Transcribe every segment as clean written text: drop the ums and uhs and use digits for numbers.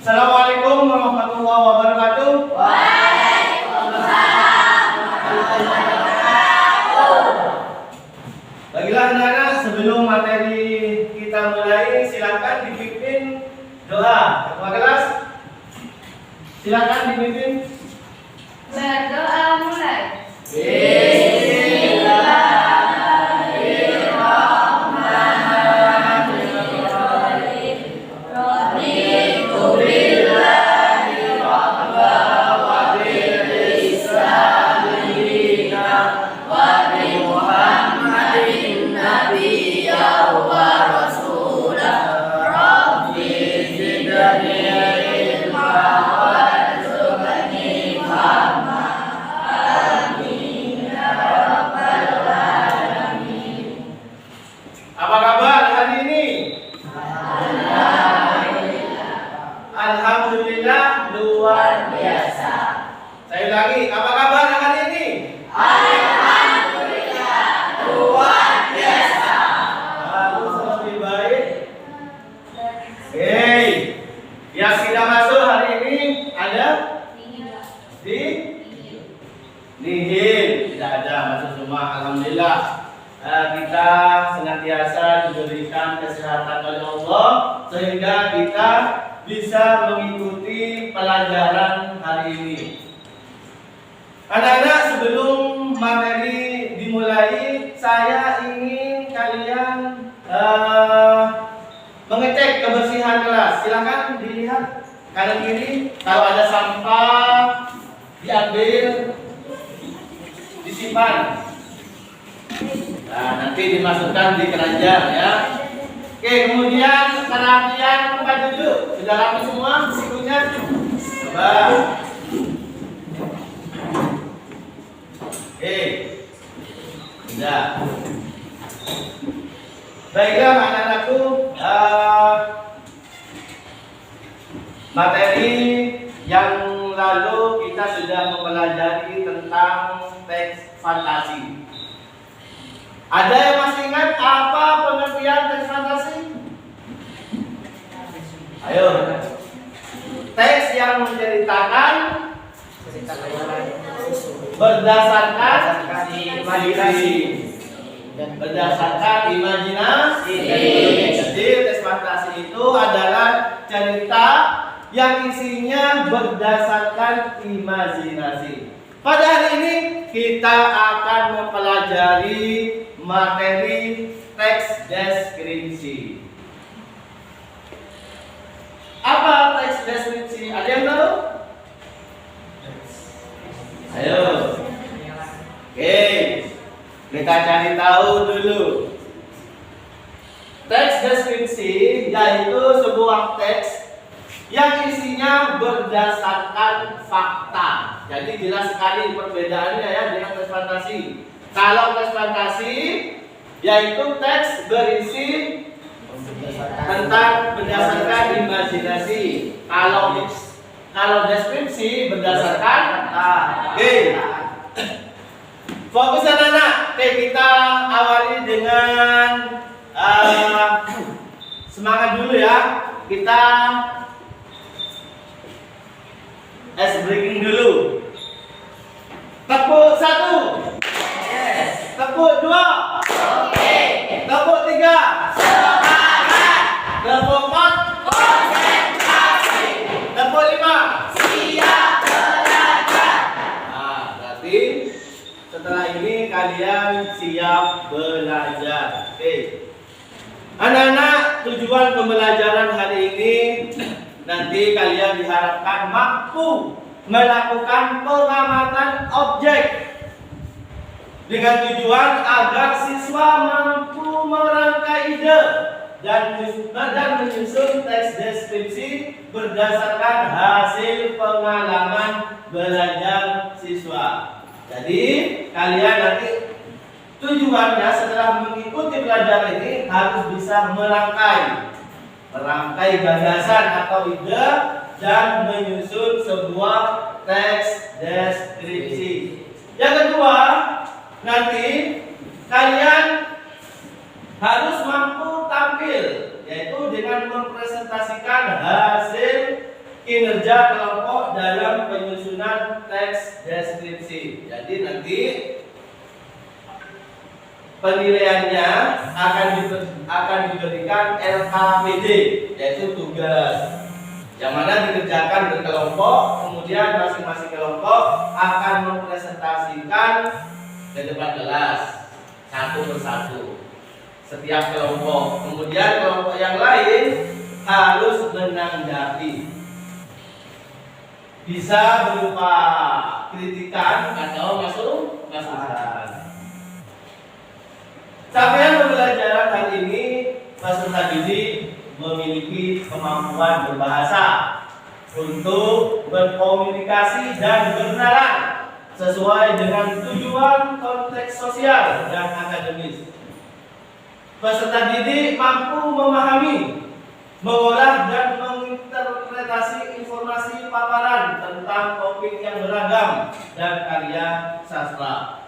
Assalamualaikum warahmatullahi wabarakatuh. Baiklah anak-anak, sebelum materi kita mulai, silakan dipimpin doa. Ketua kelas, silakan dipimpin. Berdoa mulai. Apa kabar hari ini? Alhamdulillah luar biasa. Saya ulangi, apa kabar hari ini? Harus lebih baik. Oke, yang tidak masuk hari ini ada di nihil, tidak ada masuk semua. Alhamdulillah. Kita senantiasa diberikan kesehatan oleh Allah sehingga kita bisa mengikuti pelajaran hari ini. Anak-anak, sebelum materi dimulai, saya ingin kalian mengecek kebersihan kelas. Silakan dilihat kanan kiri. Kalau ada sampah, diambil, disimpan. Nah, nanti dimasukkan di keranjang ya. Oke, kemudian perhatian tempat duduk. Sudah rapi semua berikutnya? Coba. Oke. Sudah. Baiklah anak-anakku, materi yang lalu kita sudah mempelajari tentang teks fantasi. Ada yang masih ingat apa pengertian teks fantasi? Ayo. Teks yang menceritakan berdasarkan imajinasi. Berdasarkan imajinasi. Jadi teks fantasi itu adalah cerita yang isinya berdasarkan imajinasi. Pada hari ini kita akan mempelajari materi teks deskripsi. Apa teks deskripsi? Ada yang tahu? Ayo. Oke. Kita cari tahu dulu. Teks deskripsi yaitu sebuah teks yang isinya berdasarkan fakta. Jadi jelas sekali perbedaannya ya dengan teks fantasi. Kalau teks fantasi yaitu teks berisi tentang berdasarkan imajinasi. Kalau deskripsi berdasarkan fakta. Oke. Fokus anak-anak. Oke, kita awali dengan semangat dulu ya. Kita ice breaking dulu. Tepuk 1. Yes. Tepuk 2. Oke. Tepuk 3. Semangat. Tepuk 4. Konsentrasi. Tepuk 5. Siap belajar. Nah, berarti setelah ini kalian siap belajar. Oke. Anak-anak, tujuan pembelajaran hari ini nanti kalian diharapkan mampu melakukan pengamatan objek dengan tujuan agar siswa mampu merangkai ide dan menyusun teks deskripsi berdasarkan hasil pengalaman belajar siswa. Jadi kalian nanti tujuannya setelah mengikuti pelajaran ini harus bisa merangkai gagasan atau ide dan menyusun sebuah teks deskripsi. Yang kedua, nanti kalian harus mampu tampil, yaitu dengan mempresentasikan hasil kinerja kelompok dalam penyusunan teks deskripsi. Jadi nanti penilaiannya akan diberikan LKPD, yaitu tugas yang mana dikerjakan berkelompok, kemudian masing-masing kelompok akan mempresentasikan ke depan kelas satu persatu setiap kelompok. Kemudian kelompok yang lain harus menanggapi, bisa berupa kritikan atau masukan. Capaian pembelajaran hari ini, peserta didik memiliki kemampuan berbahasa untuk berkomunikasi dan berkenalan sesuai dengan tujuan konteks sosial dan akademis. Peserta didik mampu memahami, mengolah dan menginterpretasi informasi paparan tentang topik yang beragam dan karya sastra.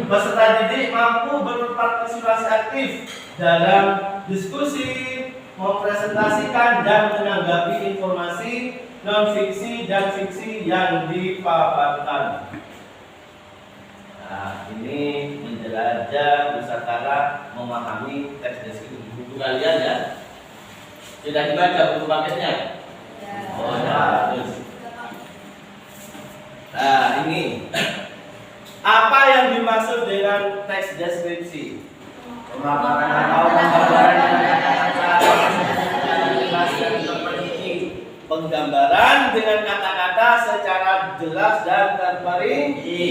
Peserta didik mampu berpartisipasi aktif dalam diskusi, mempresentasikan dan menanggapi informasi non-fiksi dan fiksi yang dipaparkan. Nah, ini menjelajah Nusantara memahami teks deskripsi buku kalian ya. Sudah dibaca buku paketnya? Oh, ya. Nah, ini apa yang dimaksud dengan teks deskripsi? Pemaparan atau penggambaran penggambaran dengan kata-kata secara jelas dan terperinci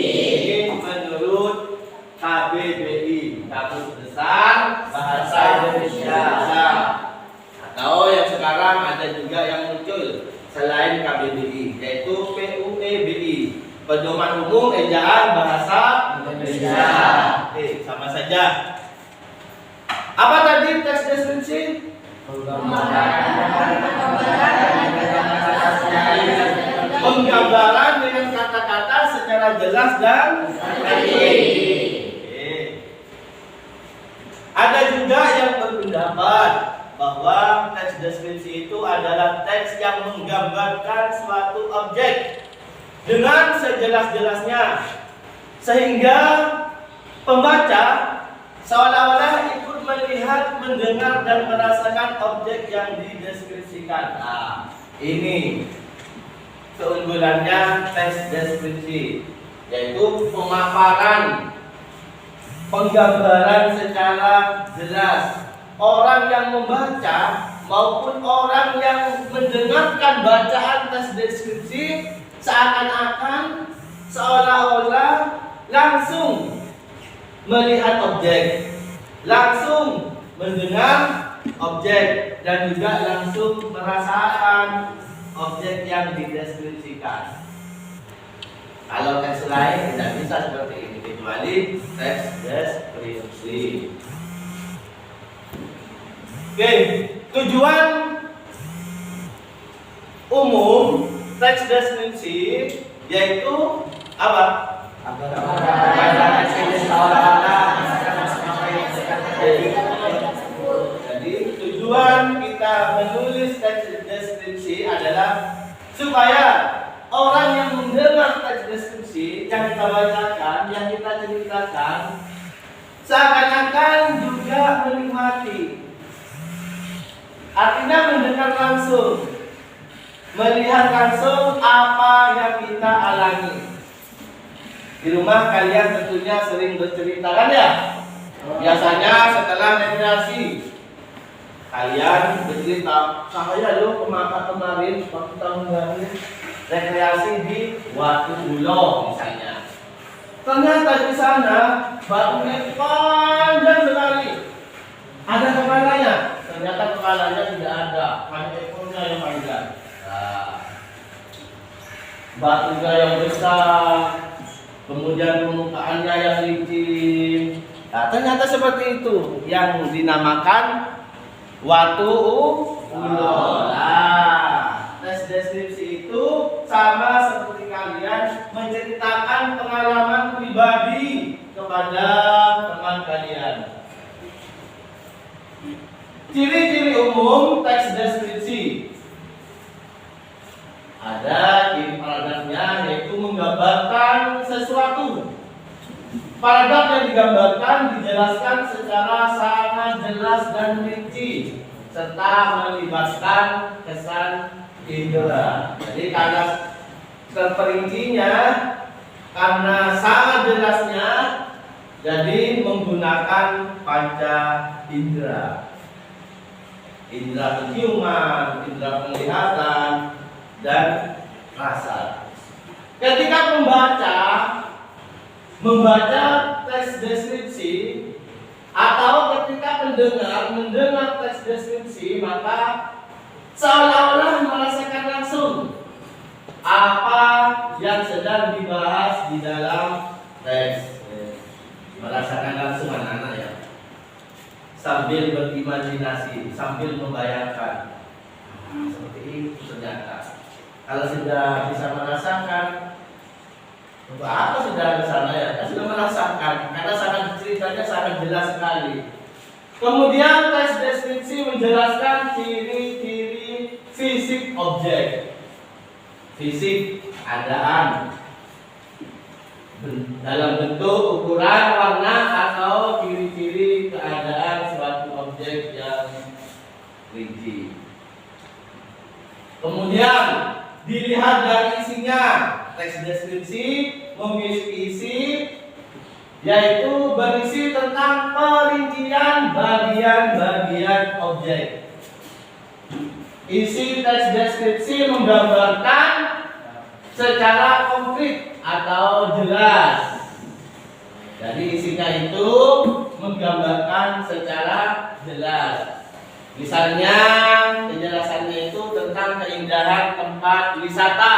menurut KBBI, Kamus Besar Bahasa Indonesia, atau yang sekarang ada juga yang muncul selain KBBI, yaitu PUEBI, Pedoman Umum Ejaan Bahasa Indonesia. Oke, sama saja. Apa tadi teks deskripsi? Penggambaran dengan kata-kata secara jelas dan ada juga yang berpendapat bahwa teks deskripsi itu adalah teks yang menggambarkan suatu objek dengan sejelas-jelasnya, sehingga pembaca seolah-olah ikut melihat, mendengar, dan merasakan objek yang dideskripsikan. Nah, ini keunggulannya teks deskripsi, yaitu pemaparan, penggambaran secara jelas. Orang yang membaca maupun orang yang mendengarkan bacaan teks deskripsi seakan-akan seolah-olah langsung melihat objek, langsung mendengar objek, dan juga langsung merasakan objek yang dideskripsikan. Kalau teks lain tidak bisa seperti ini, kecuali teks deskripsi. Oke, tujuan umum teks deskripsi yaitu apa? Jadi tujuan kita menulis teks deskripsi adalah supaya orang yang mendengar teks deskripsi yang kita bacakan, yang kita ceritakan, seakan-akan juga menikmati. Artinya mendengar langsung, melihat langsung apa yang kita alami. Di rumah kalian tentunya sering bercerita kan ya? Biasanya setelah rekreasi kalian bercerita, saya lo kemarin waktu tahun baru rekreasi di Watu Ulo misalnya. Ternyata di sana batunya panjang sekali. Ada kepalanya. Ternyata kepalanya tidak ada, hanya ekornya yang panjang. Nah, batunya yang besar, kemudian permukaannya yang licin. Nah, ternyata seperti itu yang dinamakan Watu Ulo. Nah, tes deskripsi itu sama seperti kalian menceritakan pengalaman pribadi kepada teman kalian. Ciri-ciri umum teks deskripsi. Paragraf yang digambarkan dijelaskan secara sangat jelas dan rinci serta melibatkan kesan indera. Jadi karena terperincinya, karena sangat jelasnya, jadi menggunakan panca indera. Indera penciuman, indera penglihatan, dan rasa. Ketika membaca teks deskripsi atau ketika mendengar teks deskripsi, maka seolah-olah merasakan langsung apa yang sedang dibahas di dalam teks. Merasakan langsung anak-anak ya, sambil berimajinasi, sambil membayangkan seperti itu ternyata. Kalau sudah bisa merasakan, untuk apa sudah ke sana ya? Kan sudah merasakan, karena sangat ceritanya sangat jelas sekali. Kemudian teks deskripsi menjelaskan ciri-ciri fisik objek, fisik keadaan dalam bentuk, ukuran, warna, atau ciri-ciri keadaan suatu objek yang rinci. Kemudian dilihat dari isinya. Teks deskripsi memiliki isi, yaitu berisi tentang perincian bagian-bagian objek. Isi teks deskripsi menggambarkan secara konkret atau jelas. Jadi isinya itu menggambarkan secara jelas. Misalnya penjelasannya itu tentang keindahan tempat wisata,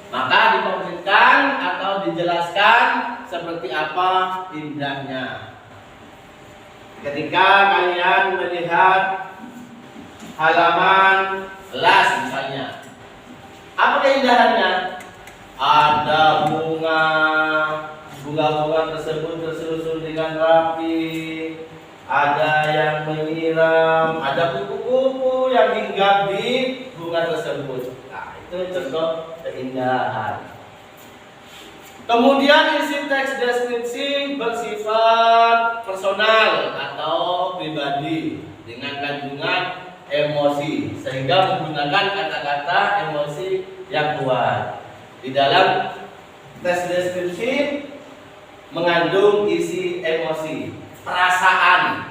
maka dikonkretkan atau dijelaskan seperti apa indahnya. Ketika kalian melihat halaman kelas misalnya, apa keindahannya? Ada bunga tersebut tersusun dengan rapi, ada yang menyiram, ada kupu-kupu yang hinggap di bunga tersebut. Nah, itu contoh keindahan. Kemudian isi teks deskripsi bersifat personal atau pribadi dengan kandungan emosi, sehingga menggunakan kata-kata emosi yang kuat. Di dalam teks deskripsi mengandung isi emosi, perasaan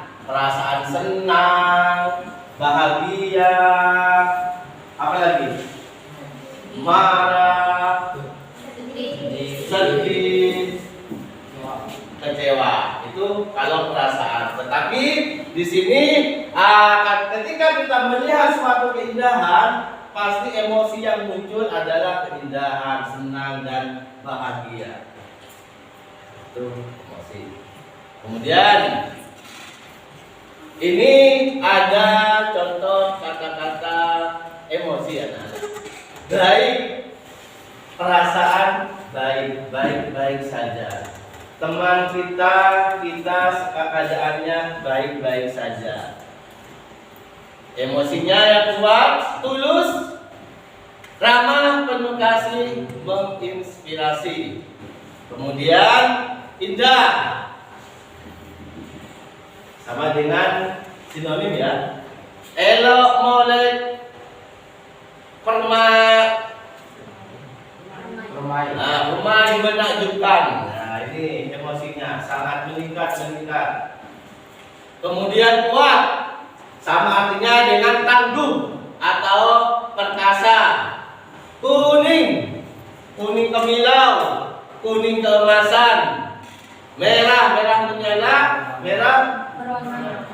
senang, bahagia, apa lagi? Marah, sedih, kecewa. Itu kalau perasaan. Tetapi di sini ketika kita melihat suatu keindahan, pasti emosi yang muncul adalah keindahan, senang, dan bahagia. Itu emosi. Kemudian ini ada contoh kata-kata emosi anak-anak. Baik, perasaan baik saja. Teman kita keadaannya baik-baik saja. Emosinya yang kuat, tulus, ramah, penuh kasih, menginspirasi. Kemudian indah, sama dengan sinonim ya. Elok, molek, permai menakjubkan. Nah, ini emosinya sangat meningkat. Kemudian kuat, sama artinya dengan tangguh atau perkasa. Kuning kemilau, kuning keemasan. Merah menyala, merah berwarna.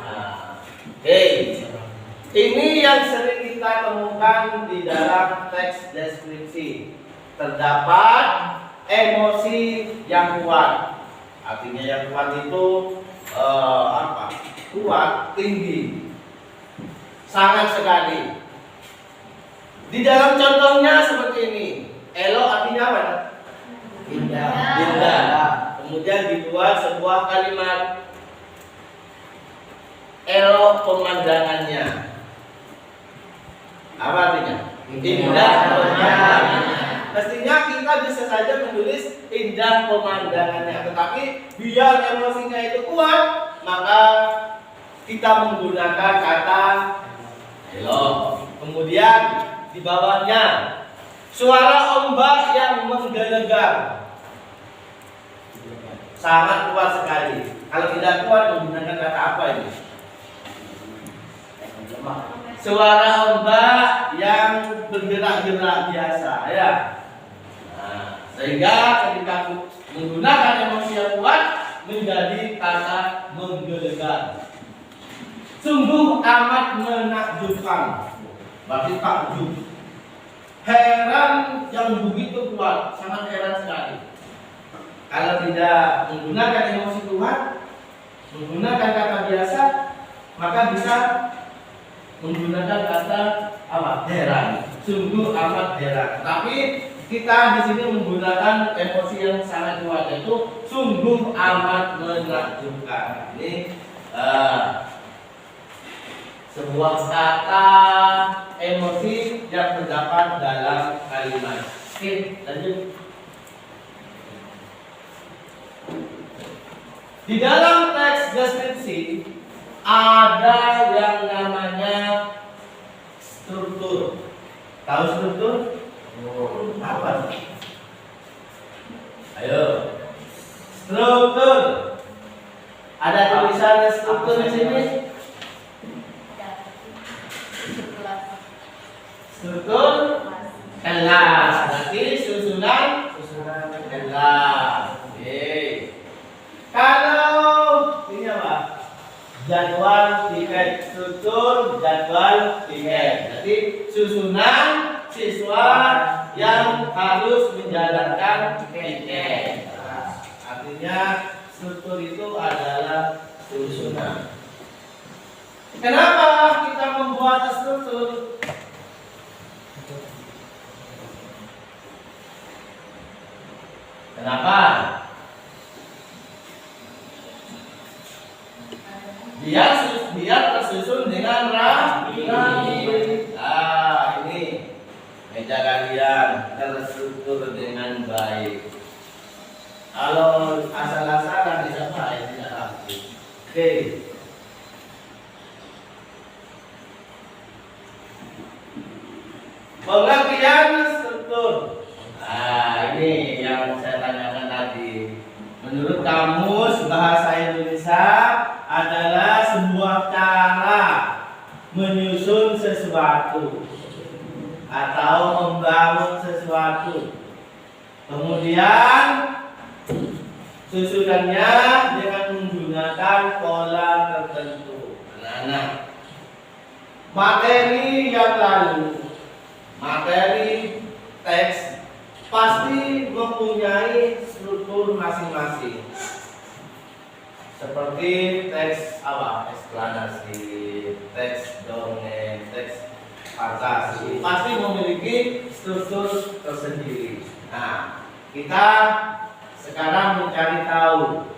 Ini yang sering kita temukan di dalam teks deskripsi. Terdapat emosi yang kuat. Artinya yang kuat itu kuat, tinggi, sangat sekali. Di dalam contohnya seperti ini. Elok artinya apa? Indah. Kemudian dibuat sebuah kalimat. Elok pemandangannya. Apa artinya? Indah pemandangannya. Mestinya kita bisa saja menulis indah pemandangannya, tetapi biar emosinya itu kuat, maka kita menggunakan kata hello. Kemudian di bawahnya suara ombak yang menggelegar, sangat kuat sekali. Kalau tidak kuat menggunakan kata apa ini? Suara ombak yang bergerak-gerak biasa, ya. Nah, sehingga ketika menggunakan emosi yang kuat menjadi kata menggelegar. Sungguh amat menakjubkan, berarti takjub. Heran yang begitu kuat, sangat heran sekali. Kalau tidak menggunakan emosi kuat, menggunakan kata biasa, maka bisa menggunakan kata apa? Heran. Sungguh amat heran. Tapi kita di sini menggunakan emosi yang sangat kuat, yaitu sungguh amat menakjubkan. Ini sebuah kata emosi yang terdapat dalam kalimat. Oke, lanjut. Di dalam teks deskripsi ada yang namanya struktur. Tahu struktur? Apa? Ayo. Struktur. Ada tulisan struktur di sini? Struktur kelas. Berarti susunan kelas. Oke. Kalau ini apa? Jadwal tiket. Struktur jadwal tiket. Jadi susunan siswa yang harus menjalankan tiket. Nah, artinya struktur itu adalah susunan. Kenapa kita membuat struktur? Kenapa? Biar tersusun dengan rapi. Nah, ini meja kalian terstruktur dengan baik. Kalau asal-asalan bisa baik, tidak rapi. Oke. Pengertian struktur. Nah, ini yang saya tanyakan tadi. Menurut Kamus Bahasa Indonesia adalah sebuah cara menyusun sesuatu atau membangun sesuatu. Kemudian susunannya dengan menggunakan pola tertentu. Anak-anak, materi yang lalu, materi teks pasti mempunyai struktur masing-masing. Seperti teks apa? Eksplanasi, teks dongeng, teks fantasi, pasti memiliki struktur tersendiri. Nah, kita sekarang mencari tahu.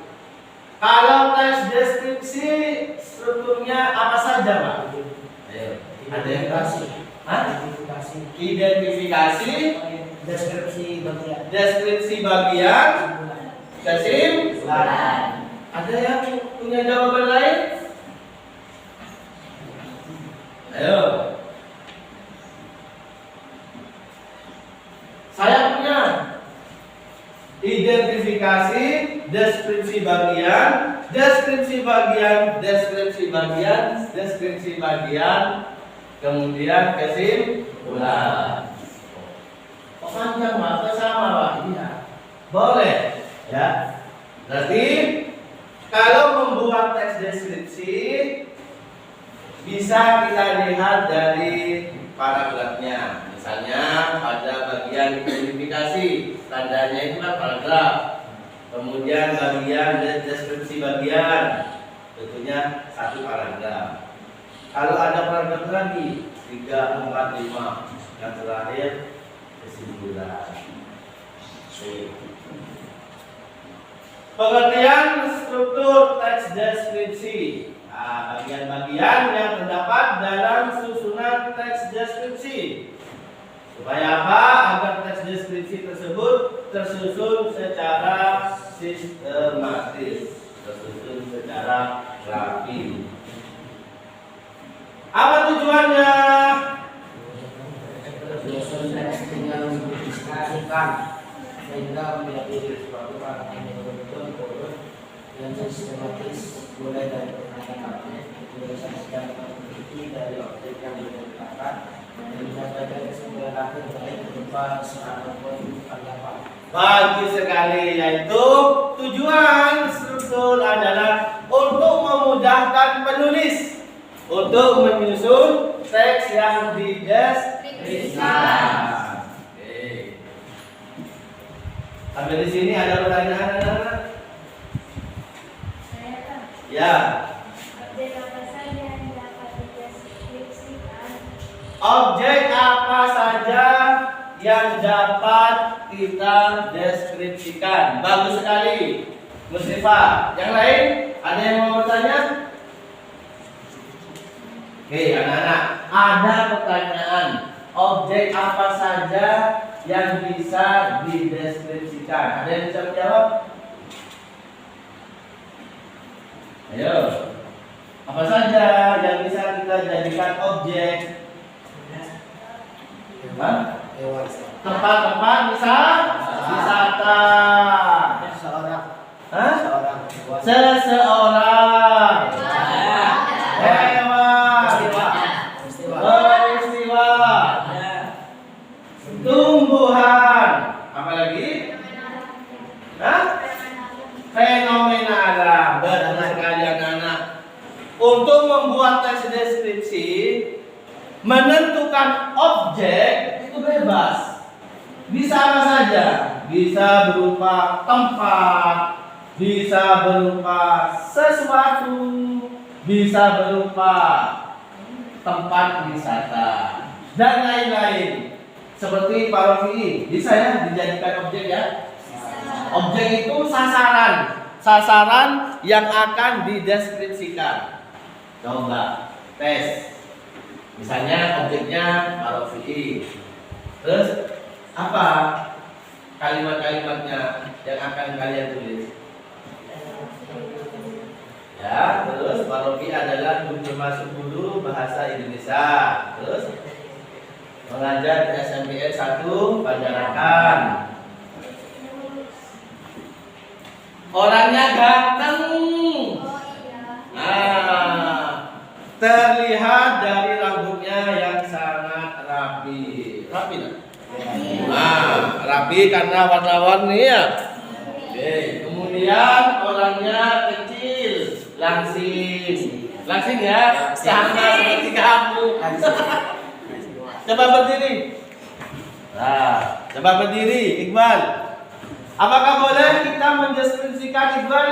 Kalau teks deskripsi strukturnya apa saja, Pak? Ayo, ada yang kasih. Identifikasi, deskripsi bagian, kesimpulan. Ada yang punya jawaban lain? Ayo. Saya punya identifikasi, deskripsi bagian, deskripsi bagian, deskripsi bagian, deskripsi bagian, kemudian kesimpulan. Panjang maka sama, Pak? Iya. Boleh, ya. Berarti kalau membuat teks deskripsi bisa kita lihat dari paragrafnya. Misalnya pada bagian identifikasi, tandanya itu kan paragraf. Kemudian bagian deskripsi bagian, tentunya satu paragraf. Kalau ada paragraf lagi 3, 4, 5, yang terakhir kesimpulan. Pengertian struktur teks deskripsi. Nah, bagian-bagian yang terdapat dalam susunan teks deskripsi. Supaya apa? Agar teks deskripsi tersebut tersusun secara sistematis, tersusun secara rapi. Apa tujuannya? Tersusun teks dengan didiskusikan sehingga menjadi suatu hal yang betul-betul dan sistematis, mulai dari pertanyaan tulisan dan peneliti dari objek yang ditetapkan dan mencapai kesimpulan akhir baik berupa ataupun pendapat. Bagus sekali, yaitu tujuan struktur adalah untuk memudahkan penulis untuk menyusun teks yang dideskripsikan. Oke. Sampai di sini ada pertanyaan anak-anak? Ya. Objek apa saja yang dapat dideskripsikan? Objek apa saja yang dapat kita deskripsikan? Bagus sekali, Muslifa. Yang lain, ada yang mau bertanya? Oke, anak-anak, ada pertanyaan. Objek apa saja yang bisa dideskripsikan? Ada yang bisa menjawab? Ayo. Apa saja yang bisa kita jadikan objek? Tempat-tempat wisata. Seorang Hah? seorang Seseorang. Hewan. Peristiwa. Tumbuhan. Apa lagi? Hah? Fenomena alam. Betul sekali anak-anak. Untuk membuat teks deskripsi, menentukan objek itu bebas. Bisa apa saja. Bisa berupa tempat, bisa berupa sesuatu, bisa berupa tempat wisata, dan lain-lain. Seperti paroki, bisa ya dijadikan objek ya. Objek itu sasaran yang akan dideskripsikan. Coba tes. Misalnya objeknya paroki. Terus apa kalimat-kalimatnya yang akan kalian tulis? Ya, terus paroki adalah guru masuk guru bahasa Indonesia. Terus mengajar di SMPN 1 Panjarakan. Orangnya ganteng. Nah, terlihat dari rambutnya yang sangat rapi. Rapi tak? Nah, rapi karena warna-warni ya. Oke, kemudian orangnya kecil, langsing. Langsing ya, sama seperti kamu. Coba berdiri. Nah, coba berdiri, Iqbal. Apakah boleh kita mendeskripsikan Iqbal?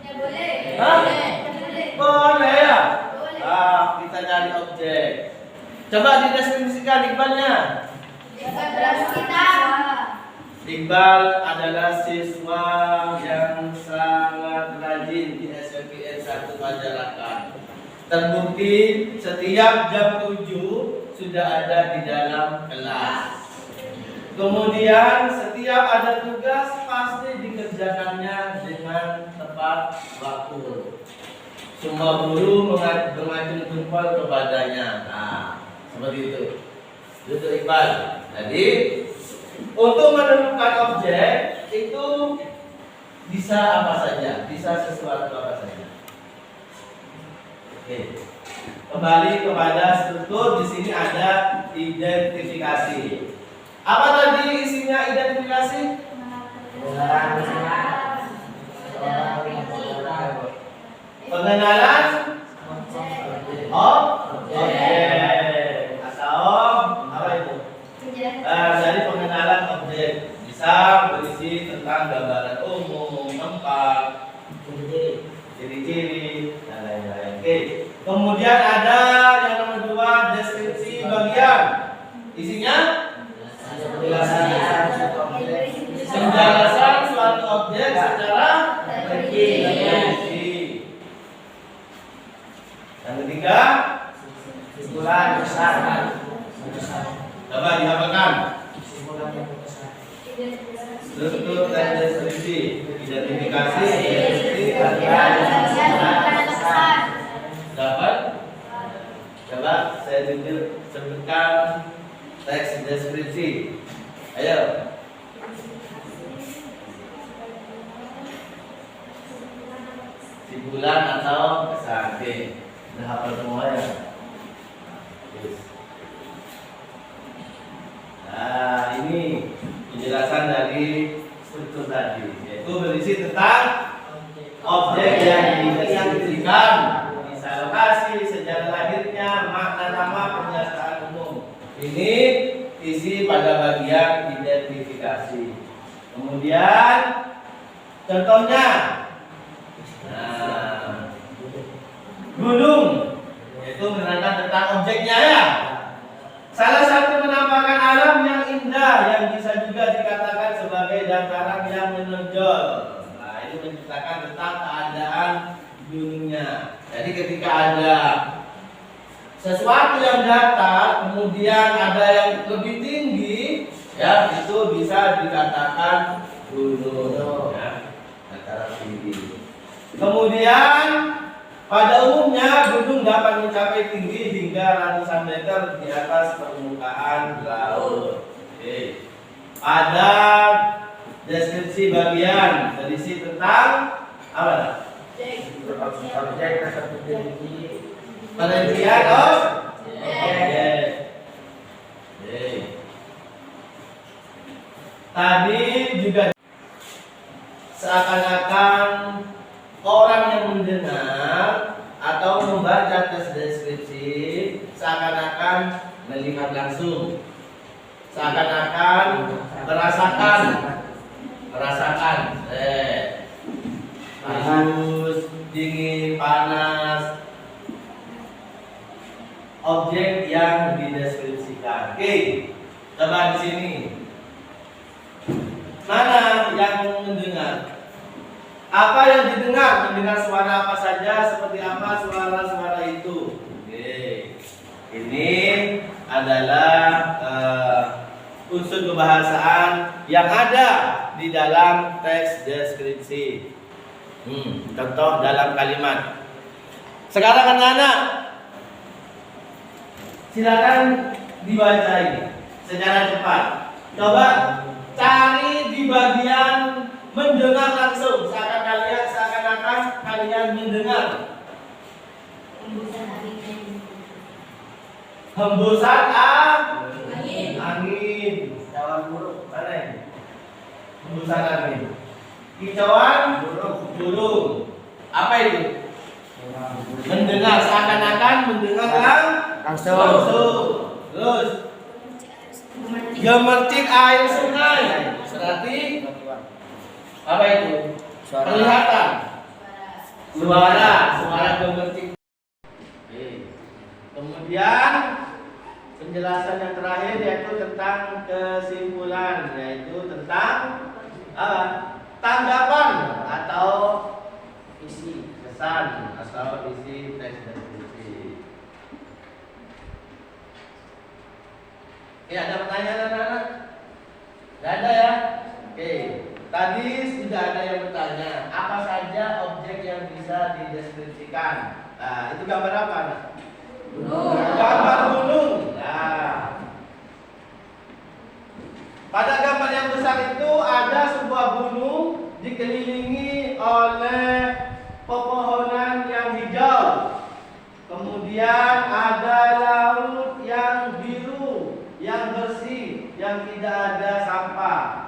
Ya boleh. Hah? Boleh. Boleh ya? Boleh. Nah, kita cari objek. Coba dideskripsikan Iqbalnya. Iqbal adalah siswa yang sangat rajin di SMPN 1 Panjarakan. Terbukti setiap jam 7 sudah ada di dalam kelas. Kemudian setiap ada tugas pasti dikerjakannya dengan tepat waktu. Semua guru mengacung jempol kepadanya. Nah, seperti itu. Itu Iqbal. Jadi untuk menentukan objek itu bisa apa saja, bisa sesuatu apa saja. Oke. Kembali kepada struktur, di sini ada identifikasi. Apa tadi isinya identifikasi? Pengenalan objek atau apa itu? Dari pengenalan objek bisa berisi tentang gambaran umum, tempat, ciri-ciri, dan lain-lain. Oke. Kemudian ada yang nomor 2, deskripsi bagian. Isinya penjelasan suatu objek secara rinci. Yang ketiga, kesimpulan besar. Coba dihafalkan. Identifikasi Bagian besar. dapat. Coba saya sebutkan teks deskripsi. Ayo. Simpulan atau kesan. Oke. Udah hafal semua ya? Yes. Nah, ini penjelasan dari struktur tadi, yaitu berisi tentang objek yang dideskripsikan, misal lokasi, sejarah lahirnya, makna nama, pernyataan umum. Ini isi pada bagian identifikasi. Kemudian contohnya, nah, gunung, yaitu menerangkan tentang objeknya ya. Salah satu penampakan alam yang indah yang bisa juga dikatakan sebagai dataran yang menonjol. Nah, itu menceritakan tentang keadaan gunungnya. Jadi ketika ada sesuatu yang datar, kemudian ada yang lebih tinggi, ya itu bisa dikatakan gunung, ya, dataran tinggi. Kemudian pada umumnya gunung dapat mencapai tinggi hingga ratusan meter di atas permukaan laut. Oke. Ada deskripsi bagian berisi tentang apa? Objek tersebut dimiliki Penelitian objek. Tadi juga seakan-akan orang yang mendengar atau membaca teks deskripsi seakan-akan melihat langsung, seakan-akan merasakan panas, dingin, panas objek yang dideskripsikan. Oke, coba di sini. Mana yang mendengar? Apa yang didengar? Mendengar suara apa saja? Seperti apa suara-suara itu? Oke. Ini adalah unsur kebahasaan yang ada di dalam teks deskripsi. Contoh dalam kalimat. Sekarang anak-anak, silakan dibacain secara cepat. Coba cari di bagian mendengar langsung, seakan-akan kalian mendengar. Hembusan angin. Kicauan burung. Mana ini? Hembusan angin. Kicauan burung. Apa itu? Mendengar, seakan-akan mendengar langsung. Terus gemercik air sungai. Berarti apa itu? Penglihatan. Suara gemercik. Oke. Kemudian penjelasan yang terakhir yaitu tentang kesimpulan, yaitu tentang apa? Tanggapan atau isi kesan atau isi teks deskripsi. Ada pertanyaan anak-anak? Tidak ada ya? Oke. Tadi sudah ada yang bertanya, apa saja objek yang bisa dideskripsikan? Nah, itu gambar apa, anak? Gambar gunung. Nah, pada gambar yang besar itu ada sebuah gunung dikelilingi oleh pepohonan yang hijau. Kemudian ada laut yang biru, yang bersih, yang tidak ada sampah.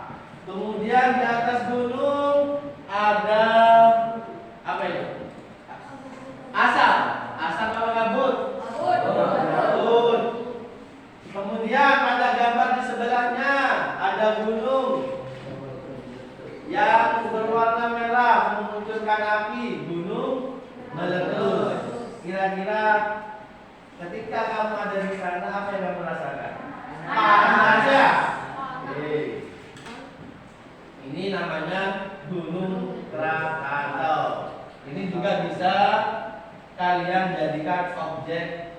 Kemudian di atas gunung ada apa itu? Asap apa kabut? Kabut. Kemudian pada gambar di sebelahnya ada gunung yang berwarna merah memunculkan api, gunung meletus. Kira-kira ketika kamu ada di sana apa yang kamu rasakan? Panas ya? Ini namanya Gunung Krakatau. Ini juga bisa kalian jadikan objek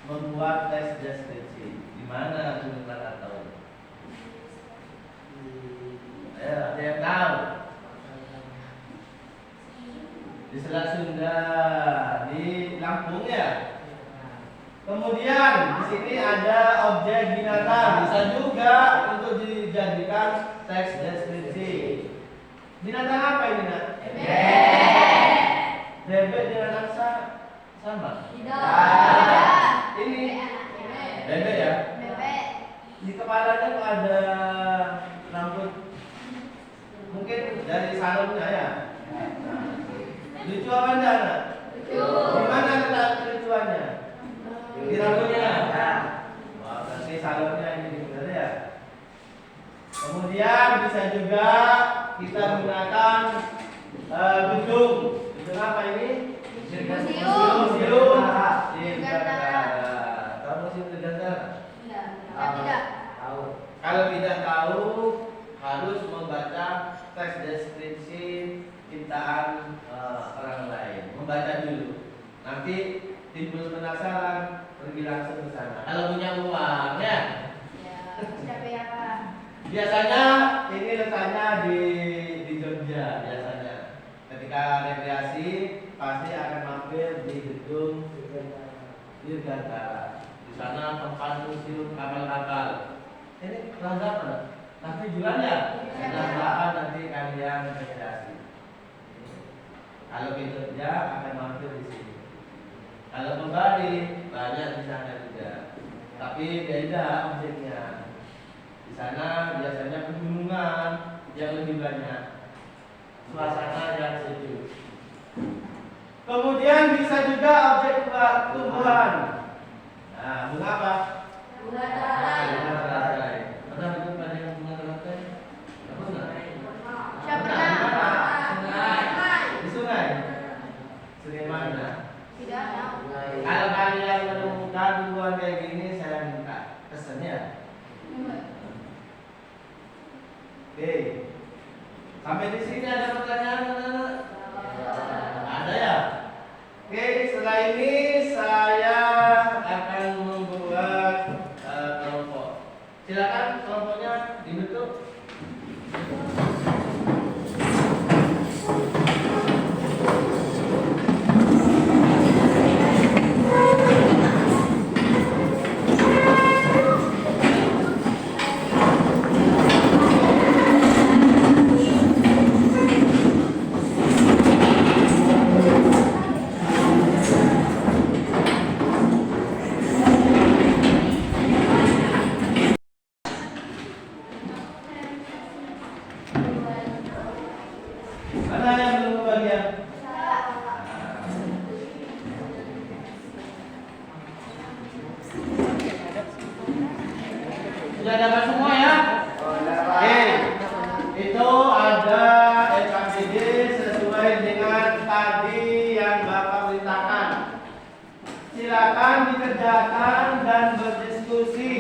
membuat teks deskripsi. Di mana Gunung Krakatau? Ada yang tahu? Selat Sunda di Lampung ya. Kemudian di sini ada objek binatang, bisa juga untuk dijadikan teks deskripsi. Binatang apa ini nak? Bebek dengan angsa sama? Tidak. Ini Bebek. bebek ya. Bebek. Di kepalanya tuh ada rambut, mungkin dari sarungnya ya. Nah, lucu apa enggak nak? Lucu. Di mana letak kelucuannya? Di rambutnya. Wah, berarti sarungnya ini benar ya. Kemudian bisa juga kita menggunakan gedung. Gedung apa ini? Museum. Museum. Dirgantara. Tahu museum Dirgantara? Tidak. Tahu. Kalau tidak tahu, harus membaca teks deskripsi ciptaan orang lain. Membaca dulu. Nanti timbul penasaran, pergi langsung ke sana. Kalau punya uang ya. Biasanya ini letaknya di Jogja biasanya. Ketika rekreasi pasti akan mampir di gedung Dirgantara. Di sana tempat museum kapal-kapal. Ini langgapan, nanti jualannya langgapan nanti kalian rekreasi. Kalau ke Jogja akan mampir di sini. Kalau ke Bali banyak di sana juga. Tapi beda objeknya. Di sana biasanya pegunungan yang lebih banyak, suasana yang sejuk. Kemudian bisa juga objek tumbuhan. Nah, bunga apa? Bunga teratai. Bunga teratai. Pernah dengar pada yang bunga teratai? Pernah? Siapa pernah? Sungai. Di sungai. Sungai mana? Tidak tahu. Kalau kalian menemukan tumbuhan kayak gini, saya minta pesannya. Oke. Sampai di sini ada pertanyaan, anak-anak? Ada ya? Oke, setelah ini saya akan membuat kelompok. Silakan kelompoknya dibentuk. Mana yang belum kebagian? Sudah dapat semua ya? Oke. Itu ada SKBD sesuai dengan tadi yang Bapak beritakan. Silakan dikerjakan dan berdiskusi.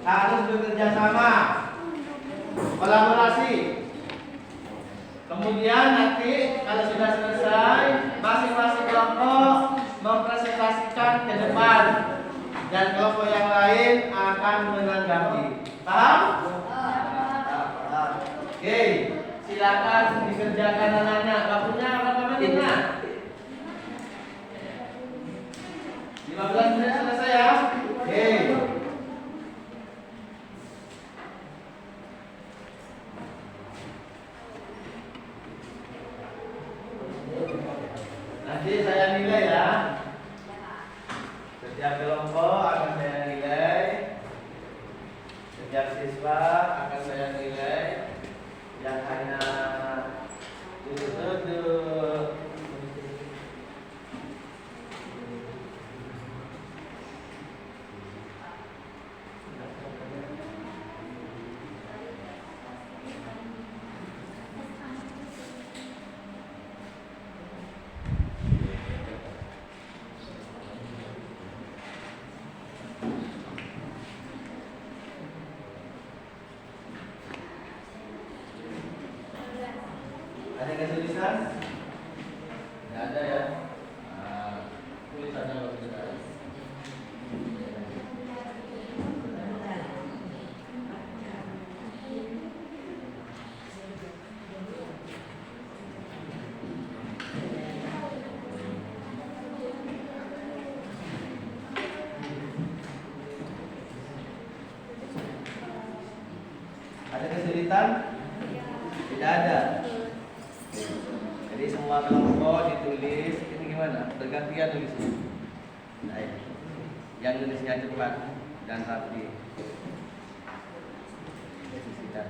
Harus bekerja sama. Kolaborasi. Kemudian nanti kalau sudah selesai, masing-masing kelompok mempresentasikan ke depan dan kelompok yang lain akan menanggapi. Paham? Oke, silakan dikerjakan anak-anak. Waktunya berapa menit? 15 menit selesai ya. Oke. Nanti saya nilai ya. Setiap kelompok akan saya nilai. Setiap siswa akan saya nilai. Yang hanya duduk-duduk. kesulitan? Tidak ada. Jadi semua kelompok ditulis ini gimana? Bergantian tulisnya. Baik. Yang tulisnya cepat dan rapi. Kesulitan.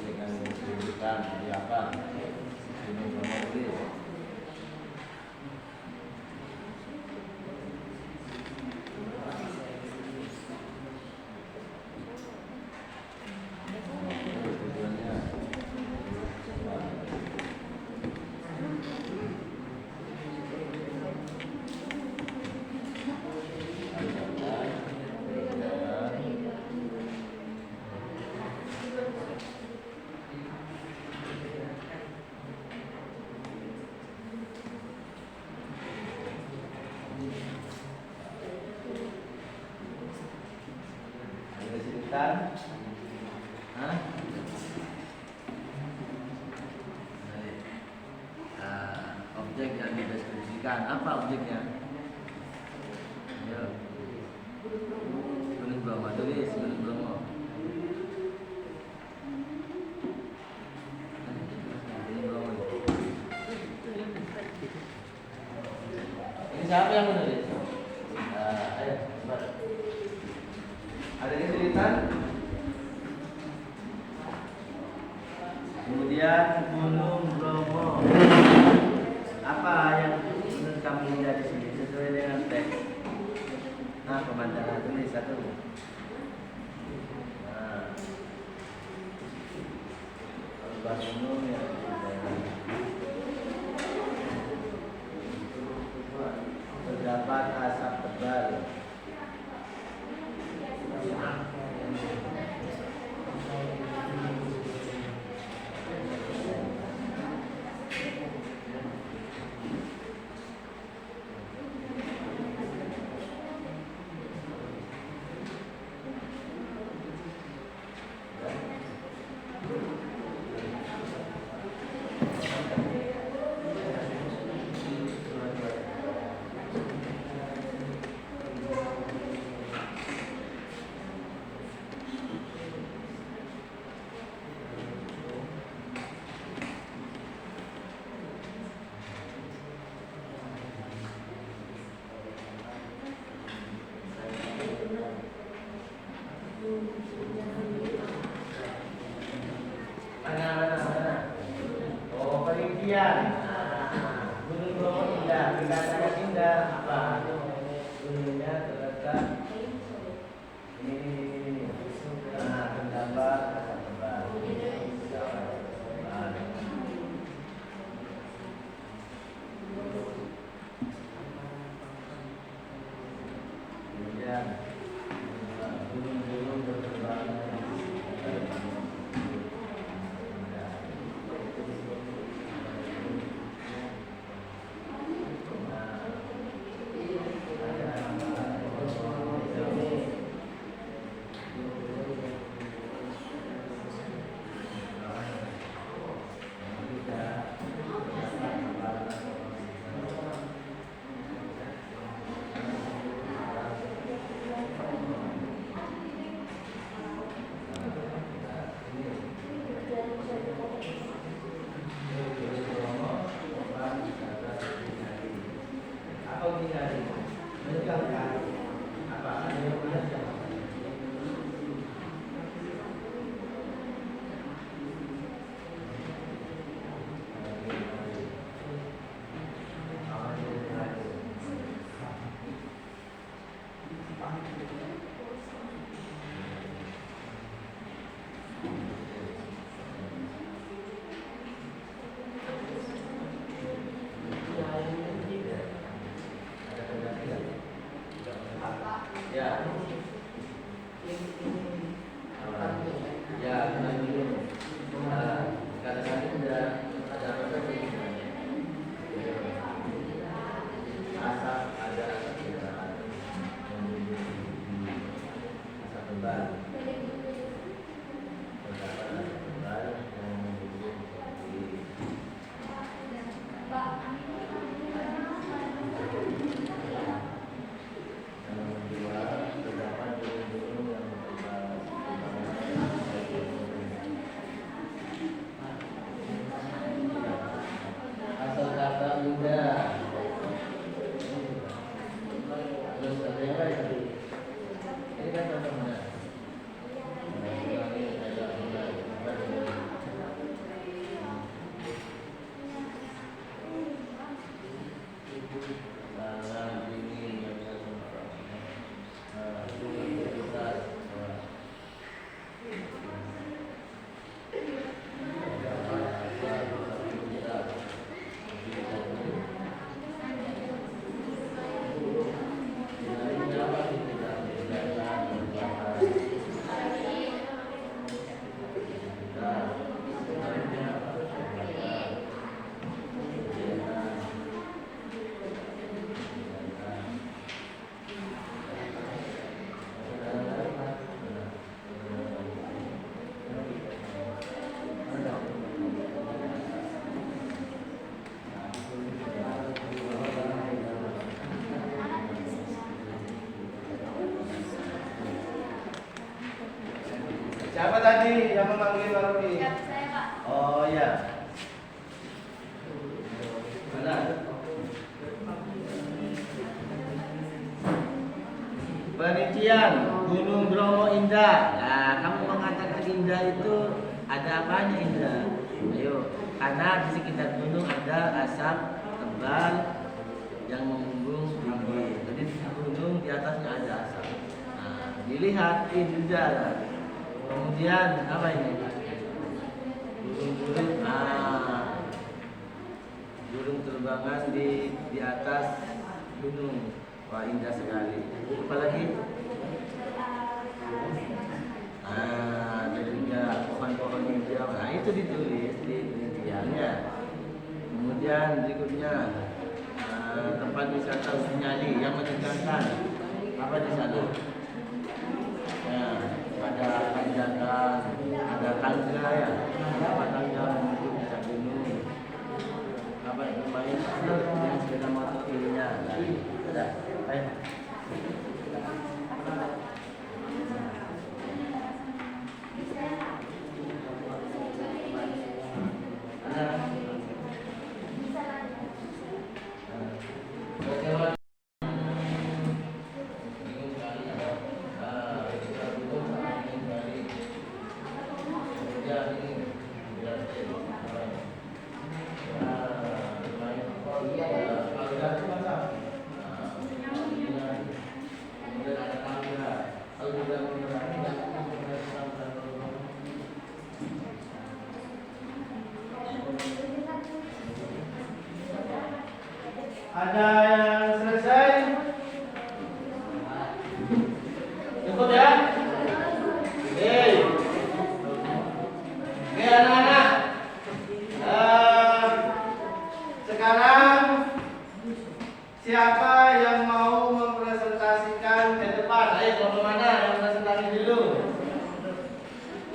Dengan kesulitan di apa? Ini semua tulis. Kesulitan? Hah? Objek yang dideskripsikan apa objeknya? Ya. Gunung Bromo, tulis Gunung Bromo. Gunung Bromo. Ini siapa yang menulis? Ayo, cepat. Ada kesulitan? Kemudian Gunung Bromo. Apa yang menurut kamu lihat di sini sesuai dengan teks? Nah, pemandangan tulis satu. Nah, lubang gunung yang terdapat asap tebal. Mana? Oh, perincian. Gunung Bromo indah, dikatakan indah apa? Gunungnya terletak ini. Nah, terdapat asap tebal. Kemudian gunung-gunung berterbangan. Ya. Tangan dingin yang bisa sempat. Nah, itu kita. Siapa tadi yang memanggil Pak Romi? Siapa saya, Pak? Oh iya. Mana? Perincian Gunung Bromo indah. Nah, kamu mengatakan indah itu ada apanya indah? Ayo, karena di sekitar gunung ada asap tebal yang membumbung tinggi. Jadi di gunung di atasnya ada asap. Nah, dilihat indah. Kemudian apa ini? Burung-burung, burung terbangan di atas gunung. Wah, indah sekali. Apa lagi? Jadinya pohon-pohon hijau. Nah, itu ditulis di perinciannya. Kemudian berikutnya tempat wisata Usinyali yang menegangkan apa di sana? Ya, ada tanjakan, ada tangga ya, apa tangga untuk bisa gunung, apa main yang sepeda motor kirinya, ada, ayo. Ada yang selesai? Cukup ya? Oke. Oke anak-anak. Sekarang siapa yang mau mempresentasikan ke depan? Ayo kelompok mana yang presentasi dulu?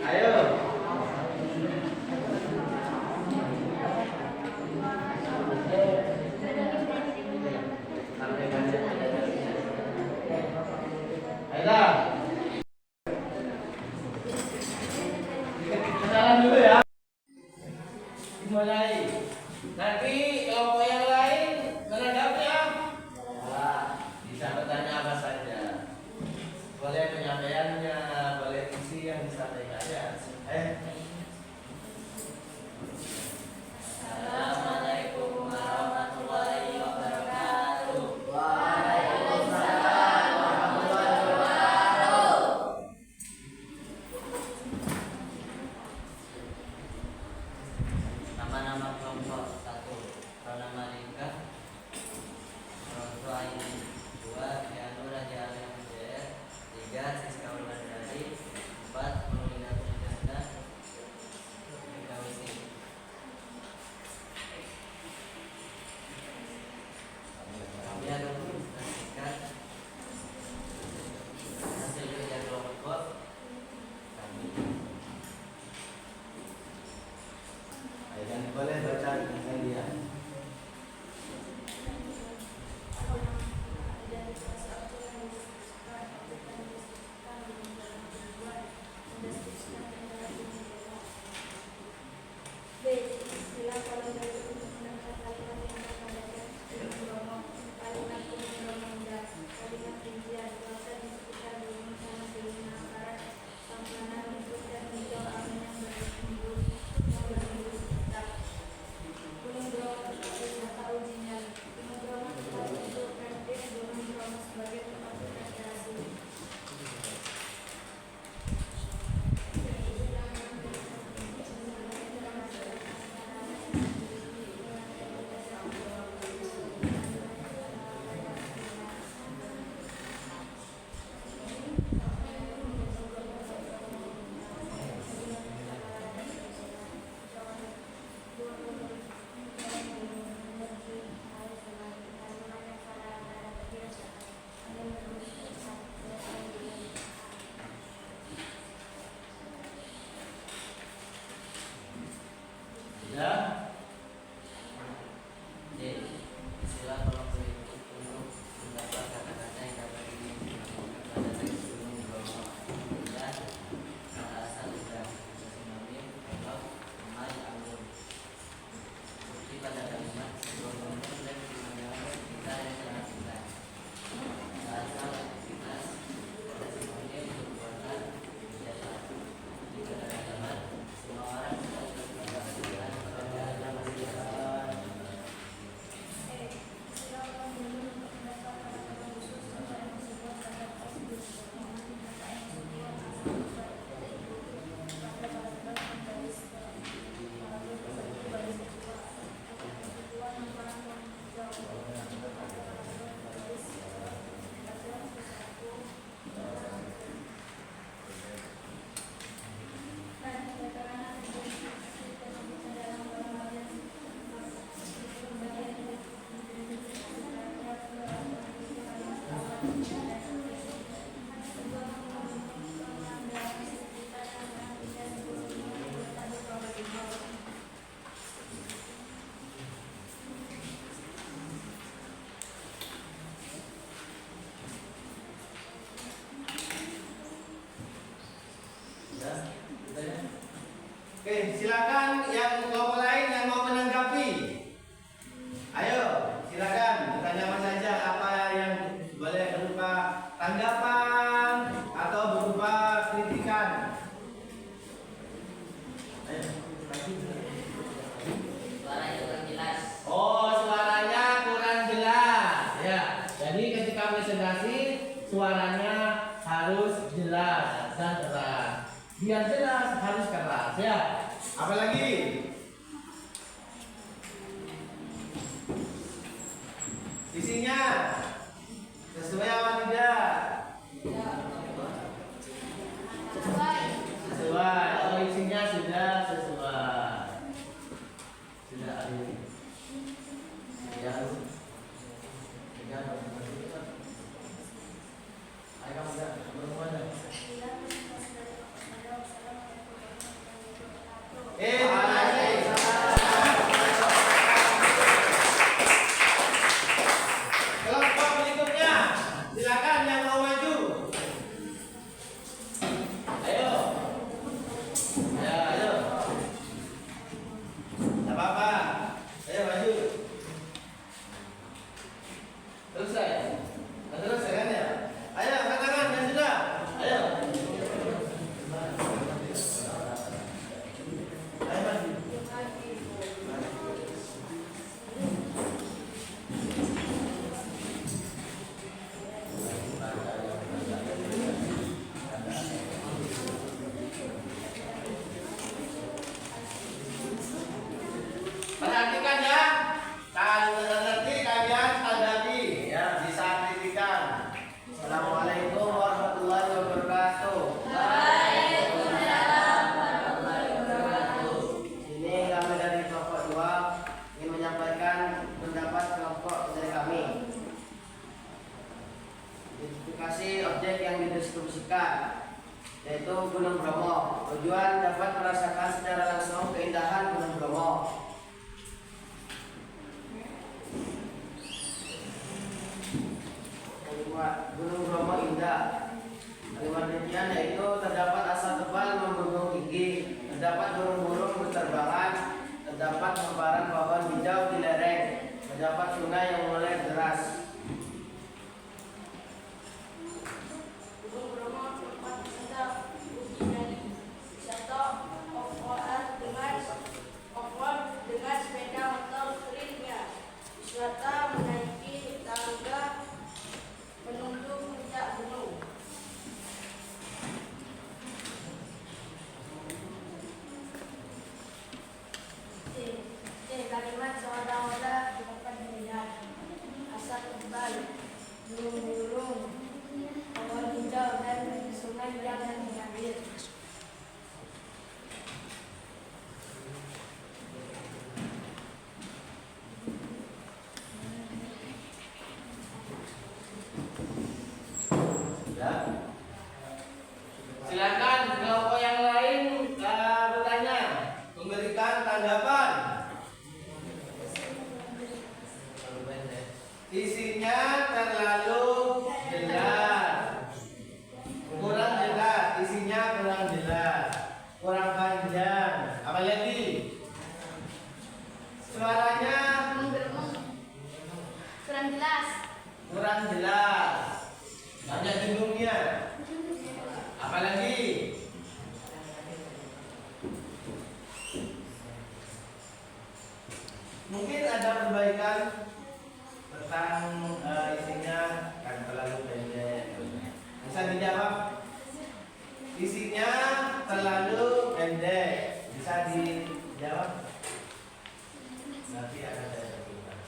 Ayo. Ayolah. Kenalan dulu ya. Dimulai. Nanti kelompok yang lain menanggapi ya. Bisa bertanya apa saja. tanggapan atau berupa kritikan. Suaranya kurang jelas. Oh, suaranya kurang jelas. Ya, jadi ketika presentasi suaranya harus jelas dan keras. Biar jelas harus keras ya. Apalagi? Isinya sesuai apa tidak? Sesuai. Sesuai. Oh, isinya sudah sesuai. Sudah ada. Ya. Ayo kamu dah, berapa? Kelompok berikutnya, silakan yang mau maju. Ayo. Ya, ayo. Tidak apa-apa. Ayo maju. Selesai. Selesai kan ya? Ayo angkat tangan yang sudah. Ayo. Ayo maju. Perhatikan ya, kalau nanti kalian hadapi ya bisa kritikan. Assalamualaikum warahmatullahi wabarakatuh. Waalaikumsalam warahmatullahi wabarakatuh. Ini kami dari kelompok 2 ingin menyampaikan pendapat kelompok dari kami. Identifikasi objek yang didistribusikan yaitu Gunung Bromo. Tujuan dapat merasakan secara langsung keindahan Gunung Bromo. Gunung Bromo indah. Kalimat rincian yaitu terdapat asap tebal membumbung tinggi, terdapat burung-burung berterbangan, terdapat hamparan pohon hijau di lereng, terdapat sungai yang mengalir deras. Gunung Bromo tempat wisata uji nyali, wisata off-road dengan sepeda motor seringnya, wisata menaiki tangga menuju puncak gunung. Kalimat seolah-olah dapat dilihat, asap tebal, burung-burung, pohon hijau dan sungai yang mengalir. Ya. Silakan kelompok yang lain bertanya, memberikan tanggapan. Isinya terlalu jelas, kurang jelas. Isinya kurang jelas, kurang panjang. Apa lagi? Suaranya Kurang jelas. kurang jelas, banyak dengungnya. Apalagi? Mungkin ada perbaikan tentang isinya kan terlalu pendek. Bisa dijawab? Isinya terlalu pendek. Bisa dijawab? Nanti akan saya berikan.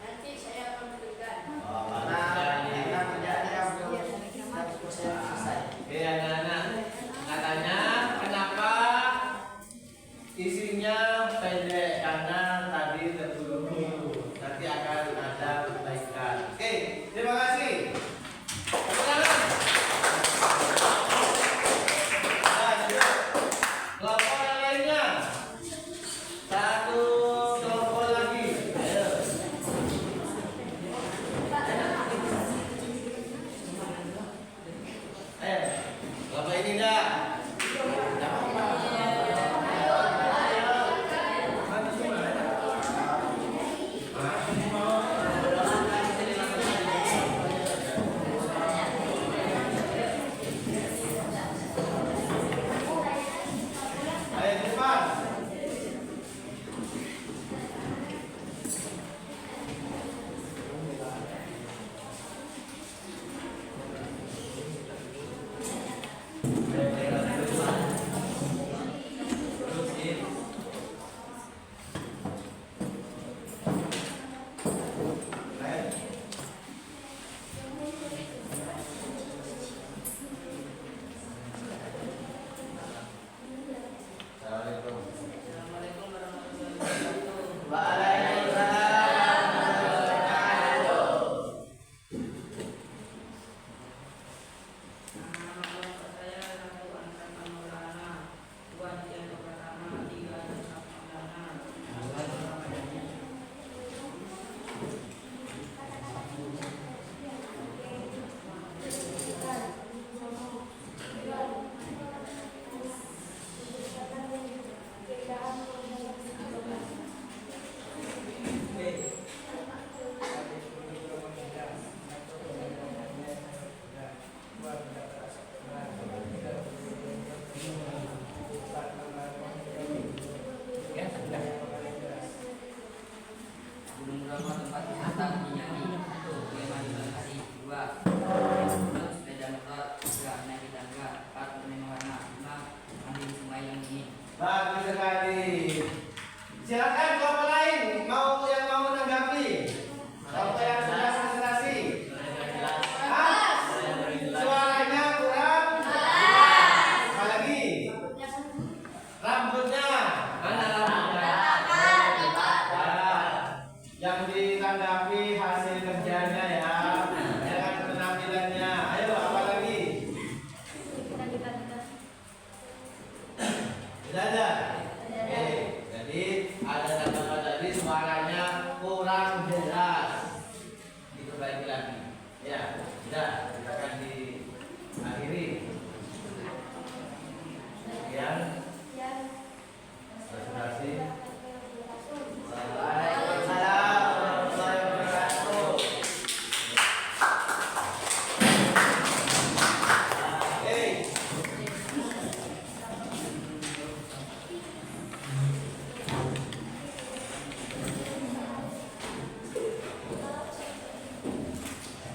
Nanti saya akan berikan. Oh, Nah, kita kerjaannya yang belum selesai. Oke anak-anak, katanya kenapa isinya pendek? Karena tadi terburu-buru. Nanti akan ada perbaikan. Oke, terima kasih. Tepuk tangan.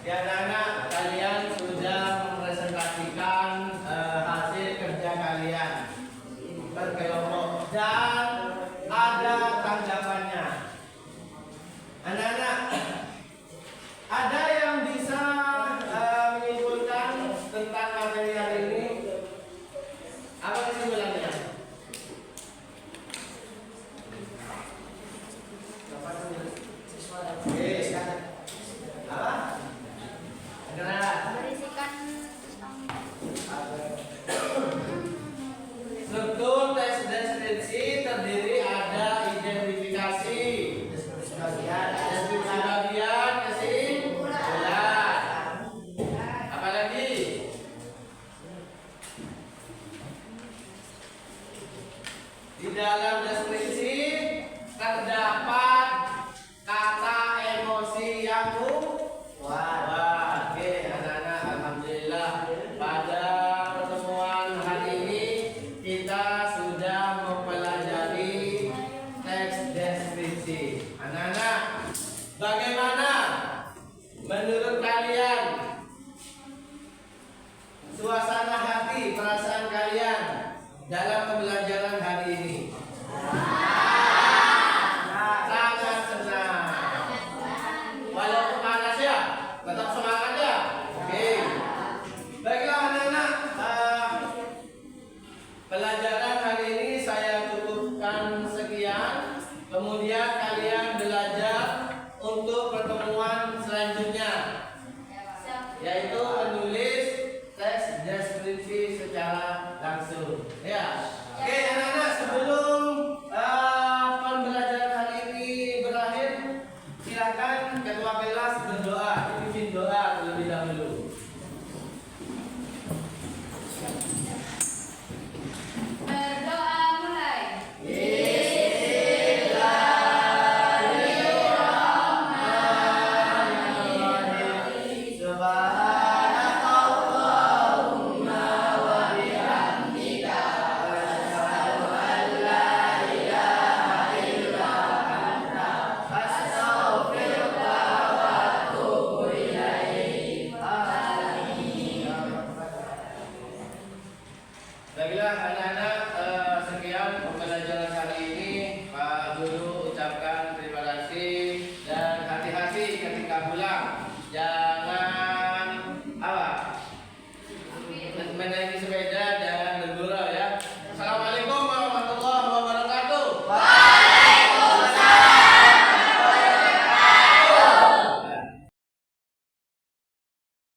Ya anak-anak, kalian sudah mempresentasikan hasil kerja kalian berkelompok dan ada tanggapannya. Anak-anak, ada yang bisa menyimpulkan tentang materi hari ini? Apa kesimpulannya? Oke, apa? Segera. Berisikan tentang Struktur tes deskripsi terdiri ada identifikasi, deskripsi bagian, kesimpulan. Apalagi? Di dalam deskripsi terdapat kata emosi yang kuat. Oke, anak-anak, alhamdulillah pada pertemuan hari ini kita sudah mempelajari teks deskripsi. Anak-anak, bagaimana menurut kalian?